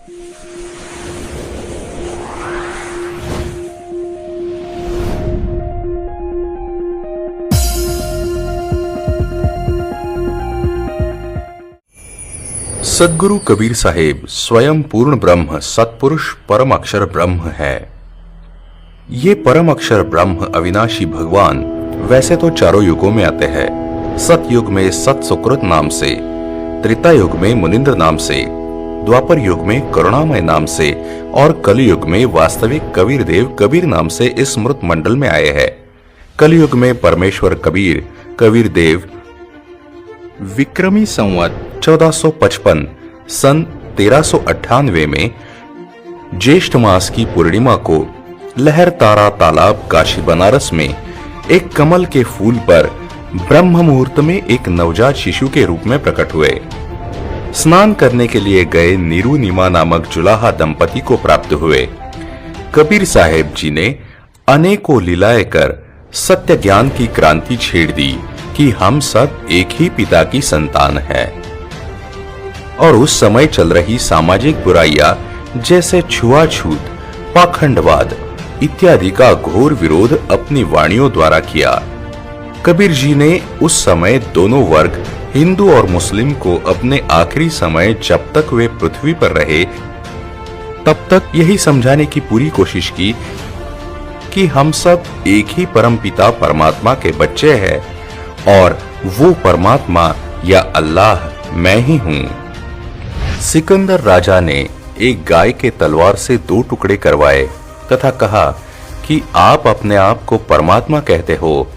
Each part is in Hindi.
सद्गुरु कबीर साहेब स्वयं पूर्ण ब्रह्म सत्पुरुष परम अक्षर ब्रह्म है। ये परम अक्षर ब्रह्म अविनाशी भगवान वैसे तो चारों युगों में आते हैं। सतयुग में सत सुकृत नाम से, त्रेता युग में मुनिंद्र नाम से, द्वापर युग में करुणामय नाम से और कलयुग में वास्तविक कबीर देव कबीर नाम से इस मृत मंडल में आए हैं। कलयुग में परमेश्वर कबीर कबीर देव विक्रमी संवत 1455 सन 1398 में ज्येष्ठ मास की पूर्णिमा को लहर तारा तालाब काशी बनारस में एक कमल के फूल पर ब्रह्म मुहूर्त में एक नवजात शिशु के रूप में प्रकट हुए। स्नान करने के लिए गए नीरू नीमा नामक जुलाहा दंपति को प्राप्त हुए। कबीर साहेब जी ने अनेकों लीलाएं कर सत्य ज्ञान की क्रांति छेड़ दी कि हम सब एक ही पिता की संतान है। और उस समय चल रही सामाजिक बुराइयां जैसे छुआछूत, पाखंडवाद इत्यादि का घोर विरोध अपनी वाणियों द्वारा किया। कबीर जी ने उस समय दोनों वर्ग हिंदू और मुस्लिम को अपने आखिरी समय जब तक वे पृथ्वी पर रहे तब तक यही समझाने की पूरी कोशिश की कि हम सब एक ही परम पिता परमात्मा के बच्चे हैं और वो परमात्मा या अल्लाह मैं ही हूँ। सिकंदर राजा ने एक गाय के तलवार से 2 टुकड़े करवाए तथा कहा कि आप अपने आप को परमात्मा कहते हो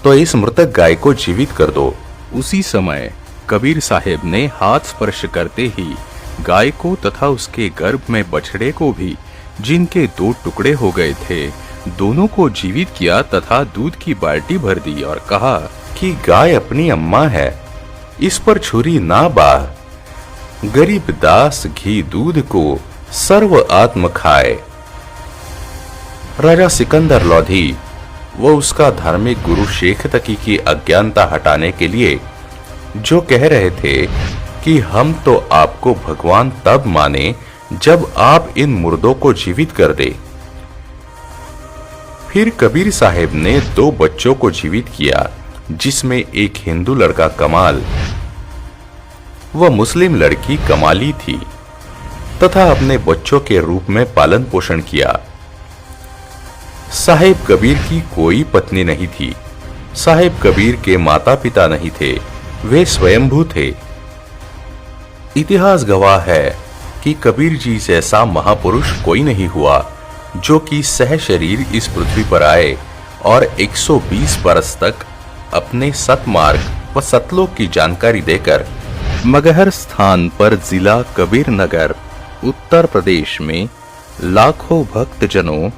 तो इस मृतक गाय को जीवित कर दो। उसी समय कबीर साहेब ने हाथ स्पर्श करते ही गाय को तथा उसके गर्भ में बछड़े को भी, जिनके 2 टुकड़े हो गए थे, दोनों को जीवित किया तथा दूध की बाल्टी भर दी और कहा कि गाय अपनी अम्मा है, इस पर छुरी ना बाह। गरीब दास घी दूध को सर्व आत्म खाए। राजा सिकंदर लोधी व उसका धार्मिक गुरु शेख तकी की अज्ञानता हटाने के लिए जो कह रहे थे कि हम तो आपको भगवान तब माने जब आप इन मुर्दों को जीवित कर दे। फिर कबीर साहेब ने 2 बच्चों को जीवित किया, जिसमें एक हिंदू लड़का कमाल व मुस्लिम लड़की कमाली थी तथा अपने बच्चों के रूप में पालन पोषण किया। साहेब कबीर की कोई पत्नी नहीं थी। साहेब कबीर के माता पिता नहीं थे, वे स्वयंभू थे। इतिहास गवाह है कि कबीर जी जैसा महापुरुष कोई नहीं हुआ जो कि सह शरीर इस पृथ्वी पर आए और 120 बरस तक अपने सतमार्ग व सतलोक की जानकारी देकर मगहर स्थान पर जिला कबीर नगर उत्तर प्रदेश में लाखों भक्त जनों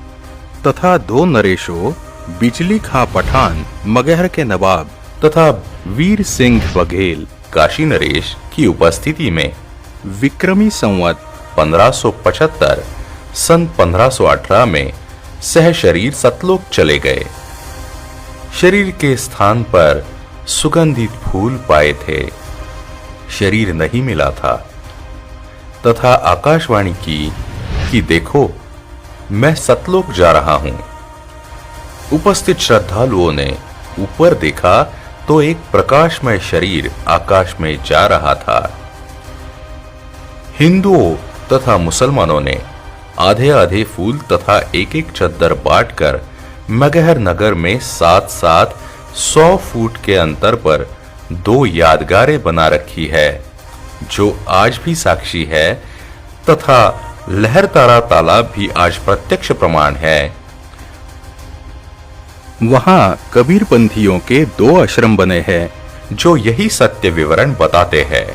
तथा 2 नरेशों बिजली खां पठान मगहर के नवाब तथा वीर सिंह बघेल काशी नरेश की उपस्थिति में विक्रमी संवत 1575 सन 1518 में सह शरीर सतलोक चले गए। शरीर के स्थान पर सुगंधित फूल पाए थे, शरीर नहीं मिला था तथा आकाशवाणी की कि देखो मैं सतलोक जा रहा हूं। उपस्थित श्रद्धालुओं ने ऊपर देखा तो एक प्रकाशमय शरीर आकाश में जा रहा था। हिंदुओं तथा मुसलमानों ने आधे आधे फूल तथा एक एक चद्दर बांटकर मगहर नगर में 7-7 100 फुट के अंतर पर 2 यादगारें बना रखी है, जो आज भी साक्षी है तथा लहर तारा तालाब भी आज प्रत्यक्ष प्रमाण है। वहां कबीर पंथियों के 2 आश्रम बने हैं जो यही सत्य विवरण बताते हैं।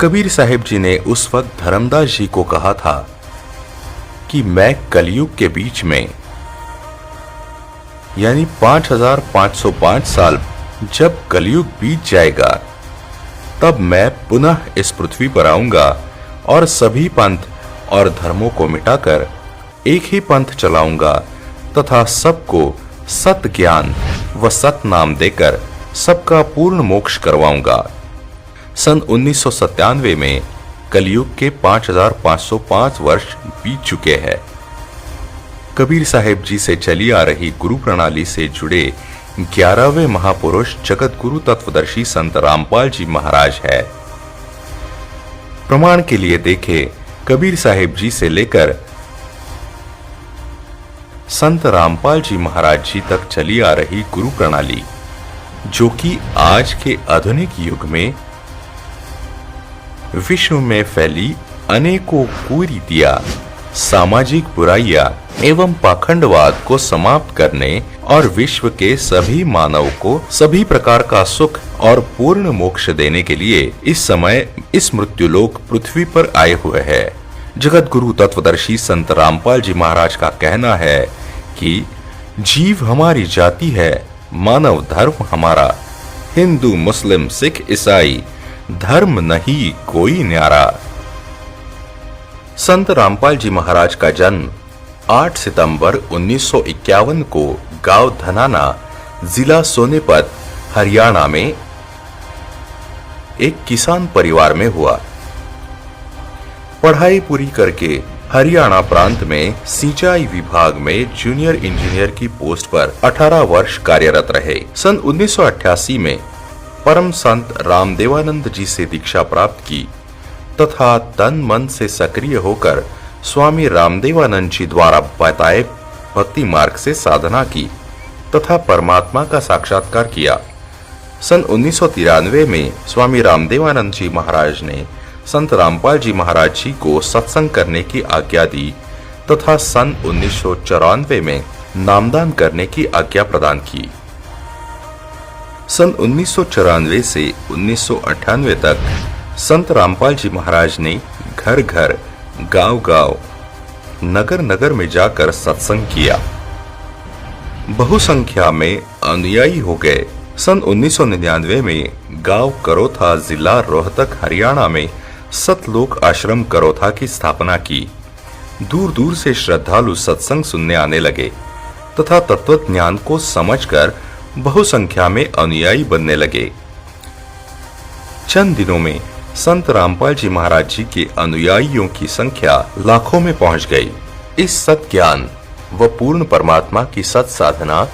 कबीर साहिब जी ने उस वक्त धर्मदास जी को कहा था कि मैं कलयुग के बीच में यानी 5505 साल जब कलयुग बीत जाएगा तब मैं पुनः इस पृथ्वी पर आऊंगा और सभी पंथ और धर्मों को मिटाकर एक ही पंथ चलाऊंगा तथा सबको सत ज्ञान व सत नाम देकर सबका पूर्ण मोक्ष करवाऊंगा। सन 1997 में कलयुग के 5505 वर्ष बीत चुके हैं। कबीर साहिब जी से चली आ रही गुरु प्रणाली से जुड़े 11वें महापुरुष जगत गुरु तत्वदर्शी संत रामपाल जी महाराज है। प्रमाण के लिए देखें, कबीर साहिब जी से लेकर संत रामपाल जी महाराज जी तक चली आ रही गुरु प्रणाली, जो कि आज के आधुनिक युग में विश्व में फैली अनेकों कुरीतियां, सामाजिक बुराइयां एवं पाखंडवाद को समाप्त करने और विश्व के सभी मानव को सभी प्रकार का सुख और पूर्ण मोक्ष देने के लिए इस समय इस मृत्युलोक पृथ्वी पर आए हुए हैं। जगत गुरु तत्वदर्शी संत रामपाल जी महाराज का कहना है कि जीव हमारी जाति है, मानव धर्म हमारा, हिंदू मुस्लिम सिख ईसाई धर्म नहीं कोई न्यारा। संत रामपाल जी महाराज का जन्म 8 सितंबर 1951 को गांव धनाना, जिला सोनीपत, हरियाणा में एक किसान परिवार में हुआ। पढ़ाई पूरी करके हरियाणा प्रांत में सिंचाई विभाग में जूनियर इंजीनियर की पोस्ट पर 18 वर्ष कार्यरत रहे। सन 1988 में परम संत रामदेवानंद जी से दीक्षा प्राप्त की तथा तन मन से सक्रिय होकर स्वामी रामदेवानंद जी द्वारा बताए भक्ति मार्ग से साधना की तथा परमात्मा का साक्षात्कार किया। सन 1993 में स्वामी रामदेवानंद जी महाराज ने संत रामपाल जी महाराज जी को सत्संग करने की आज्ञा दी तथा सन 1994 में नामदान करने की आज्ञा प्रदान की। सन 1994 से 1998 तक संत रामपाल जी महाराज ने घर घर, गांव गांव, नगर नगर में जाकर सत्संग किया। बहुसंख्या में अनुयायी हो गए। सन 1999 में गांव करोथा, जिला रोहतक, हरियाणा में सतलोक आश्रम करोथा की स्थापना की। दूर दूर से श्रद्धालु सत्संग सुनने आने लगे तथा तत्व ज्ञान को समझकर बहुसंख्या में अनुयायी बनने लगे। चंद दिनों में संत रामपाल जी महाराज जी के अनुयायियों की संख्या लाखों में पहुंच गई। इस सत ज्ञान व पूर्ण परमात्मा की सत साधना,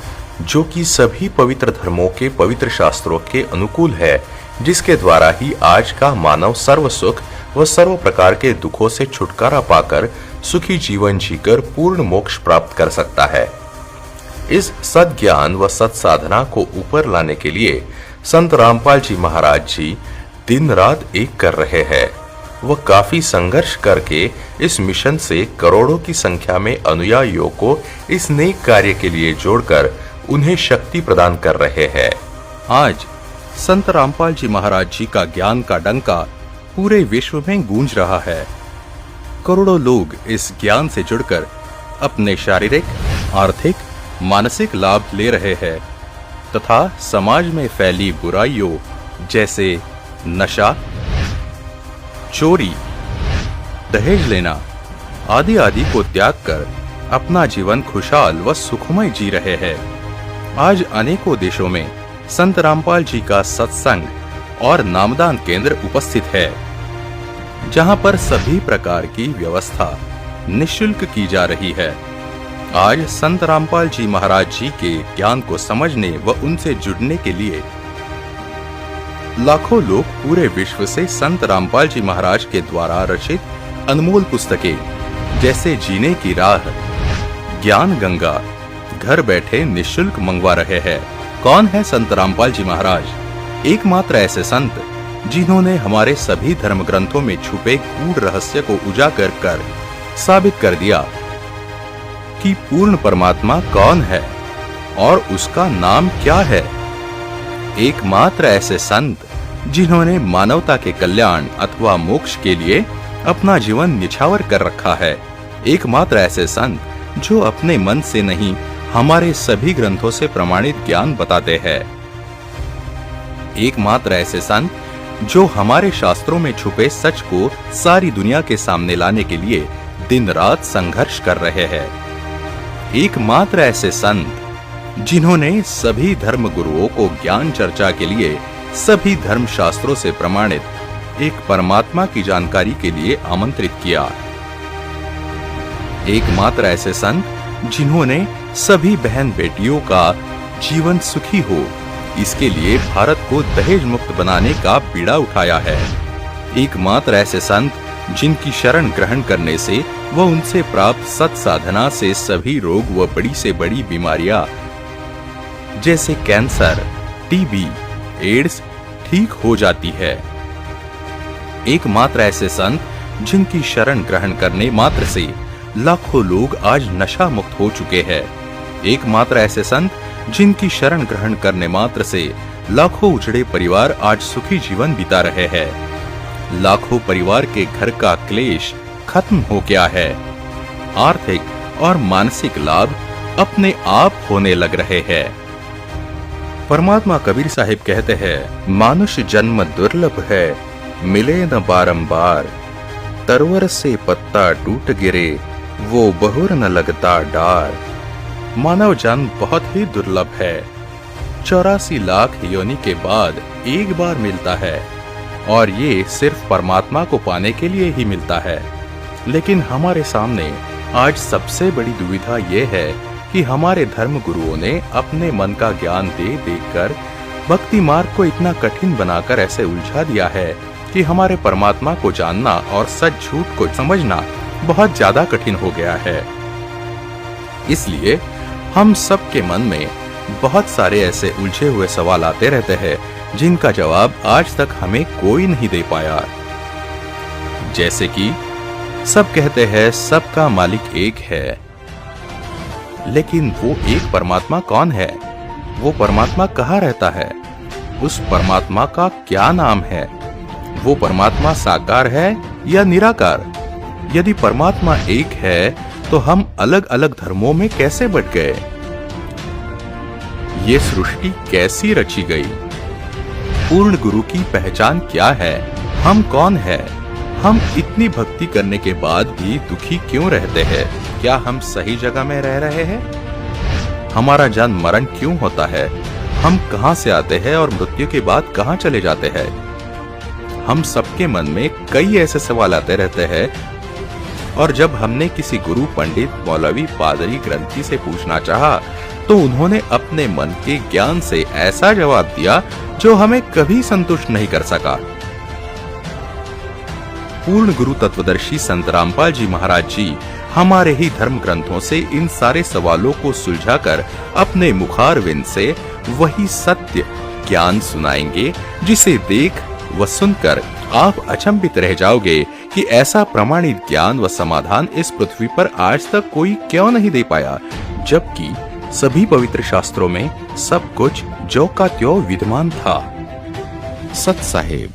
जो कि सभी पवित्र धर्मों के पवित्र शास्त्रों के अनुकूल है, जिसके द्वारा ही आज का मानव सर्व सुख व सर्व प्रकार के दुखों से छुटकारा पाकर सुखी जीवन जीकर पूर्ण मोक्ष प्राप्त कर सकता है। इस सत ज्ञान व सत साधना को ऊपर लाने के लिए संत रामपाल जी महाराज जी दिन रात एक कर रहे हैं। वह काफी संघर्ष करके इस मिशन से करोड़ों की संख्या में अनुयायियों को इस नेक कार्य के लिए जोड़कर उन्हें शक्ति प्रदान कर रहे हैं। आज संत रामपाल जी महाराज जी का ज्ञान का डंका पूरे विश्व में गूंज रहा है। करोड़ों लोग इस ज्ञान से जुड़कर अपने शारीरिक, आर्थिक, मानसिक लाभ ले रहे हैं तथा समाज में फैली बुराइयों जैसे नशा, चोरी, दहेज लेना आदि आदि को त्याग कर अपना जीवन खुशहाल व सुखमय जी रहे हैं। आज अनेकों देशों में संत रामपाल जी का सत्संग और नामदान केंद्र उपस्थित है, जहां पर सभी प्रकार की व्यवस्था निःशुल्क की जा रही है। आज संत रामपाल जी महाराज जी के ज्ञान को समझने व उनसे जुड़ने के लिए लाखों लोग पूरे विश्व से संत रामपाल जी महाराज के द्वारा रचित अनमोल पुस्तकें जैसे जीने की राह, ज्ञान गंगा घर बैठे निःशुल्क मंगवा रहे हैं। कौन है संत रामपाल जी महाराज? एकमात्र ऐसे संत जिन्होंने हमारे सभी धर्म ग्रंथों में छुपे गूढ़ रहस्य को उजागर कर साबित कर दिया कि पूर्ण परमात्मा कौन है और उसका नाम क्या है। एकमात्र ऐसे संत जिन्होंने मानवता के कल्याण अथवा मोक्ष के लिए अपना जीवन निछावर कर रखा है। एकमात्र ऐसे संत जो अपने मन से नहीं हमारे सभी ग्रंथों से प्रमाणित ज्ञान बताते हैं। एकमात्र ऐसे संत जो हमारे शास्त्रों में छुपे सच को सारी दुनिया के सामने लाने के लिए दिन रात संघर्ष कर रहे हैं। एकमात्र ऐसे संत जिन्होंने सभी धर्म गुरुओं को ज्ञान चर्चा के लिए सभी धर्म शास्त्रों से प्रमाणित एक परमात्मा की जानकारी के लिए आमंत्रित किया। एकमात्र ऐसे संत जिन्होंने सभी बहन बेटियों का जीवन सुखी हो, इसके लिए भारत को दहेज मुक्त बनाने का बीड़ा उठाया है। एकमात्र ऐसे संत जिनकी शरण ग्रहण करने से व उनसे प्राप्त सत साधना से सभी रोग व बड़ी से बड़ी बीमारियां जैसे कैंसर, टीबी, एड्स ठीक हो जाती है। एकमात्र ऐसे संत जिनकी शरण ग्रहण करने मात्र से लाखों लोग आज नशा मुक्त हो चुके हैं। एकमात्र ऐसे संत जिनकी शरण ग्रहण करने मात्र से लाखों उजड़े परिवार आज सुखी जीवन बिता रहे हैं। लाखों परिवार के घर का क्लेश खत्म हो गया है। आर्थिक और मानसिक लाभ अपने आप होने लग रहे हैं। परमात्मा कबीर साहिब कहते हैं, मानुष जन्म दुर्लभ है, मिले न बारंबार। तरवर से पत्ता टूट गिरे, वो बहुर न लगता डार। मानव जन्म बहुत ही दुर्लभ है। 84 लाख योनि के बाद एक बार मिलता है और ये सिर्फ परमात्मा को पाने के लिए ही मिलता है। लेकिन हमारे सामने आज सबसे बड़ी दुविधा ये है कि हमारे धर्म गुरुओं ने अपने मन का ज्ञान दे देकर भक्ति मार्ग को इतना कठिन बनाकर ऐसे उलझा दिया है कि हमारे परमात्मा को जानना और सच झूठ को समझना बहुत ज्यादा कठिन हो गया है। इसलिए हम सब के मन में बहुत सारे ऐसे उलझे हुए सवाल आते रहते हैं जिनका जवाब आज तक हमें कोई नहीं दे पाया। जैसे कि सब कहते हैं सबका मालिक एक है, लेकिन वो एक परमात्मा कौन है? वो परमात्मा कहाँ रहता है? उस परमात्मा का क्या नाम है? वो परमात्मा साकार है या निराकार? यदि परमात्मा एक है तो हम अलग अलग धर्मों में कैसे बट गए? ये सृष्टि कैसी रची गई? पूर्ण गुरु की पहचान क्या है? हम कौन है? हम इतनी भक्ति करने के बाद भी दुखी क्यों रहते हैं? क्या हम सही जगह में रह रहे हैं? हमारा जन्म मरण क्यों होता है? हम कहां से आते हैं और मृत्यु के बाद कहां चले जाते हैं? हम सबके मन में कई ऐसे सवाल आते रहते हैं और जब हमने किसी गुरु, पंडित, मौलवी, पादरी, ग्रंथी से पूछना चाहा तो उन्होंने अपने मन के ज्ञान से ऐसा जवाब दिया जो हमें कभी संतुष्ट नहीं कर सका। पूर्ण गुरु तत्वदर्शी संत रामपाल जी महाराज जी हमारे ही धर्म ग्रंथों से इन सारे सवालों को सुलझाकर अपने मुखारविंद से वही सत्य ज्ञान सुनाएंगे जिसे देख व सुनकर आप अचंभित रह जाओगे कि ऐसा प्रमाणित ज्ञान व समाधान इस पृथ्वी पर आज तक कोई क्यों नहीं दे पाया, जबकि सभी पवित्र शास्त्रों में सब कुछ जो का त्यों विद्यमान था। सत साहेब।